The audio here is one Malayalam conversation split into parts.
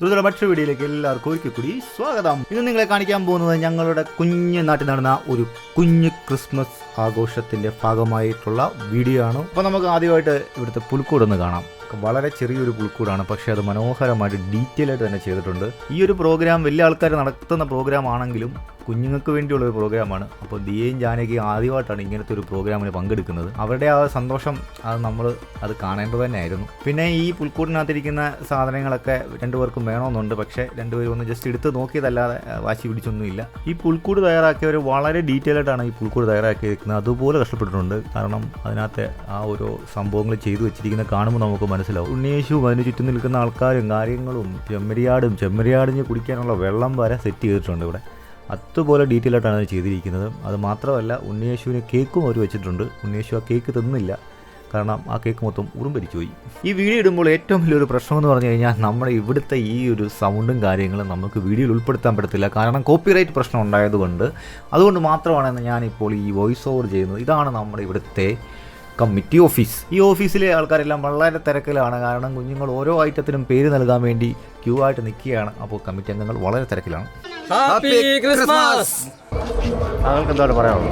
ദുരിത മറ്റൊരു വീഡിയോയിലേക്ക് എല്ലാവർക്കും ഒരിക്കൽ കൂടി സ്വാഗതം. ഇന്ന് നിങ്ങളെ കാണിക്കാൻ പോകുന്നത് ഞങ്ങളുടെ കുഞ്ഞു നാട്ടിൽ നടന്ന ഒരു കുഞ്ഞു ക്രിസ്മസ് ആഘോഷത്തിന്റെ ഭാഗമായിട്ടുള്ള വീഡിയോ ആണ്. അപ്പോൾ നമുക്ക് ആദ്യമായിട്ട് ഇവിടുത്തെ പുൽക്കൂടൊന്ന് കാണാം. വളരെ ചെറിയൊരു പുൽക്കൂടാണ്, പക്ഷേ അത് മനോഹരമായിട്ട് ഡീറ്റെയിൽ ആയിട്ട് തന്നെ ചെയ്തിട്ടുണ്ട്. ഈ ഒരു പ്രോഗ്രാം വലിയ ആൾക്കാർ നടത്തുന്ന പ്രോഗ്രാം ആണെങ്കിലും കുഞ്ഞുങ്ങൾക്ക് വേണ്ടിയുള്ള ഒരു പ്രോഗ്രാമാണ്. അപ്പോൾ ദിയയും ജാനകിയും ആദ്യമായിട്ടാണ് ഇങ്ങനത്തെ ഒരു പ്രോഗ്രാമിന് പങ്കെടുക്കുന്നത്. അവരുടെ ആ സന്തോഷം അത് കാണേണ്ടത് തന്നെയായിരുന്നു. പിന്നെ ഈ പുൽക്കൂടിനകത്തിരിക്കുന്ന സാധനങ്ങളൊക്കെ രണ്ടുപേർക്കും വേണമെന്നുണ്ട്, പക്ഷേ രണ്ടുപേരും ഒന്ന് ജസ്റ്റ് എടുത്ത് നോക്കിയതല്ലാതെ വാശി പിടിച്ചൊന്നുമില്ല. ഈ പുൽക്കൂട് തയ്യാറാക്കിയവർ വളരെ ഡീറ്റെയിൽ ആയിട്ടാണ് ഈ പുൽക്കൂട് തയ്യാറാക്കിയിരിക്കുന്നത്. അതുപോലെ കഷ്ടപ്പെട്ടിട്ടുണ്ട്. കാരണം അതിനകത്ത് ആ ഓരോ സംഭവങ്ങൾ ചെയ്തു വെച്ചിരിക്കുന്നത് കാണുമ്പോൾ നമുക്ക് മനസ്സിലാവും. ഉണ്ണിയേശുവും അതിന് ചുറ്റും നിൽക്കുന്ന ആൾക്കാരും കാര്യങ്ങളും ചെമ്മരിയാടിന് കുടിക്കാനുള്ള വെള്ളം വരെ സെറ്റ് ചെയ്തിട്ടുണ്ട് ഇവിടെ. അതുപോലെ ഡീറ്റെയിൽ ആയിട്ടാണ് അത് ചെയ്തിരിക്കുന്നത്. അത് മാത്രമല്ല, ഉണ്ണിയേശുവിന് കേക്കും അവർ വെച്ചിട്ടുണ്ട്. ഉണ്ണിയേശു ആ കേക്ക് തിന്നില്ല, കാരണം ആ കേക്ക് മൊത്തം ഉറുമ്പരിച്ചു പോയി. ഈ വീഡിയോ ഇടുമ്പോൾ ഏറ്റവും വലിയൊരു പ്രശ്നമെന്ന് പറഞ്ഞു കഴിഞ്ഞാൽ നമ്മുടെ ഇവിടുത്തെ ഈ ഒരു സൗണ്ടും കാര്യങ്ങളും നമുക്ക് വീഡിയോയിൽ ഉൾപ്പെടുത്താൻ പറ്റത്തില്ല. കാരണം കോപ്പിറൈറ്റ് പ്രശ്നം ഉണ്ടായതുകൊണ്ട്. അതുകൊണ്ട് മാത്രമാണ് ഞാനിപ്പോൾ ഈ വോയിസ് ഓവർ ചെയ്യുന്നത്. ഇതാണ് നമ്മുടെ ഇവിടുത്തെ കമ്മിറ്റി ഓഫീസ്. ഈ ഓഫീസിലെ ആൾക്കാരെല്ലാം വളരെ തിരക്കിലാണ്. കാരണം കുഞ്ഞുങ്ങൾ ഓരോ ഐറ്റത്തിനും പേര് നൽകാൻ വേണ്ടി ക്യൂ ആയിട്ട് നിൽക്കുകയാണ്. അപ്പോൾ കമ്മിറ്റി അംഗങ്ങൾ വളരെ തിരക്കിലാണ്. Happy Christmas. താങ്കൾക്ക് എന്താണ് പറയാനുള്ളത്?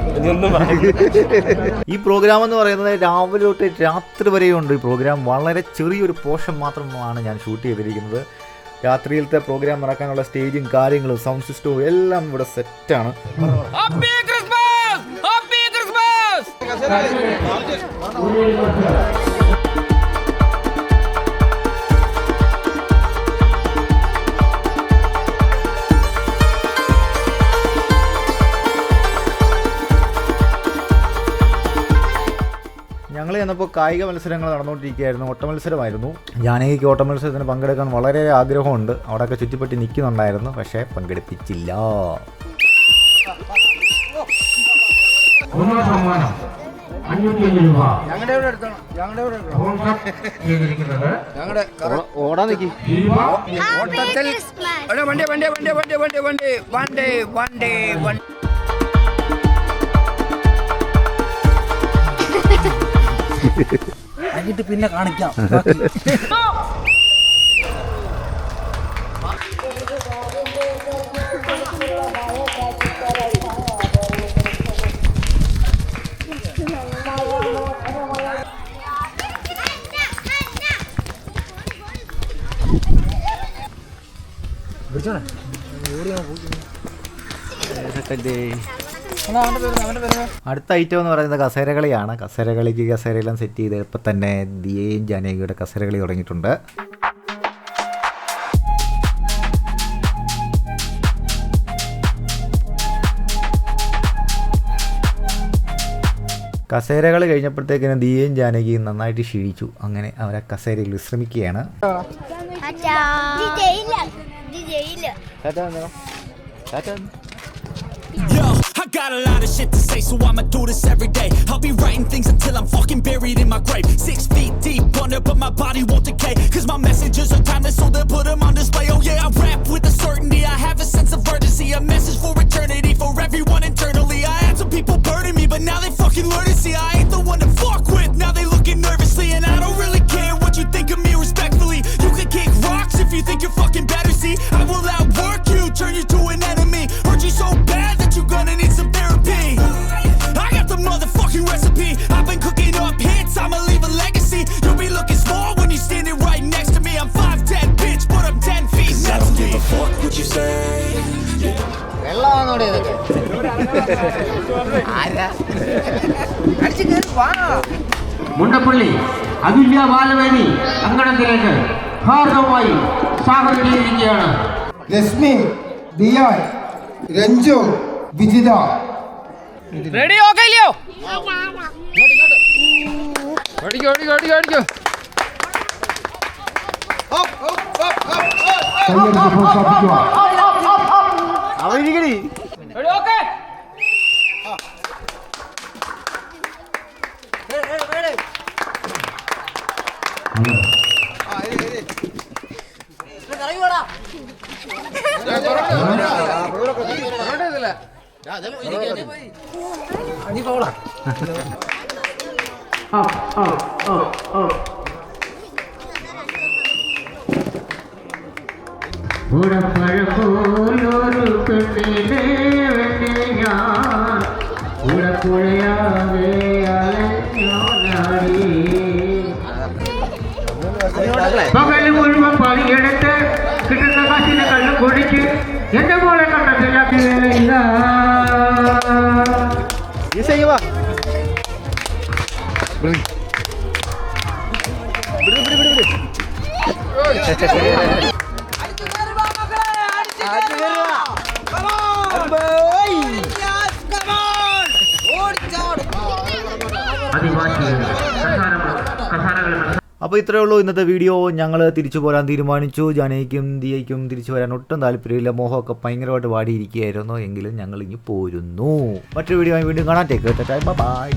ഈ പ്രോഗ്രാം എന്ന് പറയുന്നത് രാവിലെ തൊട്ട് രാത്രി വരെയുണ്ട്. ഈ പ്രോഗ്രാം വളരെ ചെറിയൊരു പോർഷൻ മാത്രമാണ് ഞാൻ ഷൂട്ട് ചെയ്തിരിക്കുന്നത്. രാത്രിയിലത്തെ പ്രോഗ്രാം നടക്കാനുള്ള സ്റ്റേജും കാര്യങ്ങളും സൗണ്ട് സിസ്റ്റവും എല്ലാം ഇവിടെ സെറ്റാണ്. ഞങ്ങൾ ചെന്നപ്പോൾ കായിക മത്സരങ്ങൾ നടന്നുകൊണ്ടിരിക്കുകയായിരുന്നു. ഓട്ട മത്സരമായിരുന്നു. ജാനകിക്ക് ഓട്ട മത്സരത്തിന് പങ്കെടുക്കാൻ വളരെ ആഗ്രഹമുണ്ട്. അവിടെയൊക്കെ ചുറ്റിപ്പറ്റി നിൽക്കുന്നുണ്ടായിരുന്നു, പക്ഷേ പങ്കെടുപ്പിച്ചില്ല. ഓടാൻ നിൽക്കി എന്നിട്ട് പിന്നെ കാണിക്കാം. അടുത്ത ഐറ്റം എന്ന് പറയുന്നത് കസേരകളിയാണ്. കസേരയെല്ലാം സെറ്റ് ചെയ്ത് ഇപ്പം തന്നെ ദിയയും ജാനകിയുടെ കസേരകളി തുടങ്ങിയിട്ടുണ്ട്. കസേരകൾ കഴിഞ്ഞപ്പോഴത്തേക്കിന് ദിയയും ജാനകിയും നന്നായിട്ട് ക്ഷീണിച്ചു. അങ്ങനെ അവരെ കസേരയിൽ വിശ്രമിക്കുകയാണ്. Yo, I got a lot of shit to say, so I'ma do this every day. I'll be writing things until I'm fucking buried in my grave. 6 feet deep under, but my body won't decay. Cause my messages are timeless, so they'll put them on display. Oh yeah, I rap with a certainty, I have a sense of urgency. A message for eternity, for everyone internally. I had some people burning me, but now they fucking learn to see I ain't the one to fuck with. Now they looking nervously, and I don't really care what you think of me respectfully. You can kick rocks if you think you're fucking better, see. I will outwork you, turn you to an enemy. Hurt you so bad that you're gonna need some therapy. I got the motherfucking recipe. I've been cooking up hits, I'ma leave a legacy. You'll be looking small when you're standing right next to me. I'm 5'10", bitch, but I'm 10 feet next to me. I don't give a fuck what you say. Mundappally അതുല്യ ബാലവേദി അങ്കണത്തിലേക്ക് ഭാഗമായി സ്വാഗതം ചെയ്തിരിക്കുകയാണ്. ലക്ഷ്മി, ദിയാൻ, രഞ്ജു, വിജിത. റെഡി? ഓക്കെ ഇല്ലയോ? ഓടിക്കോ. കൈയ്യടിച്ച് പ്രോത്സാഹിപ്പിക്കുക. അവരിക്കടി റെഡി? ഓക്കെ. നീ പോളാ. ഉടപ്പഴപ്പോലൊരു പെണ്ണിനെ വേണ്ടി ഞാൻ ഉടപ്പുഴയാകെ അലഞ്ഞോനാടി. പകല് മുഴുവൻ പണിയെടുത്ത് കിട്ടുന്ന കാശിനെ കണ്ണു കുടിച്ച് എന്റെ മോളെ കണ്ടതില്ല വേലയില്ല. അപ്പോൾ ഇത്രയേ ഉള്ളൂ ഇന്നത്തെ വീഡിയോ. ഞങ്ങൾ തിരിച്ചു പോരാൻ തീരുമാനിച്ചു. ജാനയ്ക്കും ദിയയ്ക്കും തിരിച്ചു വരാൻ ഒട്ടും താല്പര്യമില്ല. മോഹമൊക്കെ ഭയങ്കരമായിട്ട് വാടിയിരിക്കുകയായിരുന്നു. എങ്കിലും ഞങ്ങൾ ഇനി പോരുന്നു. മറ്റൊരു വീഡിയോ വീണ്ടും കാണാൻ. Take care. ബൈ.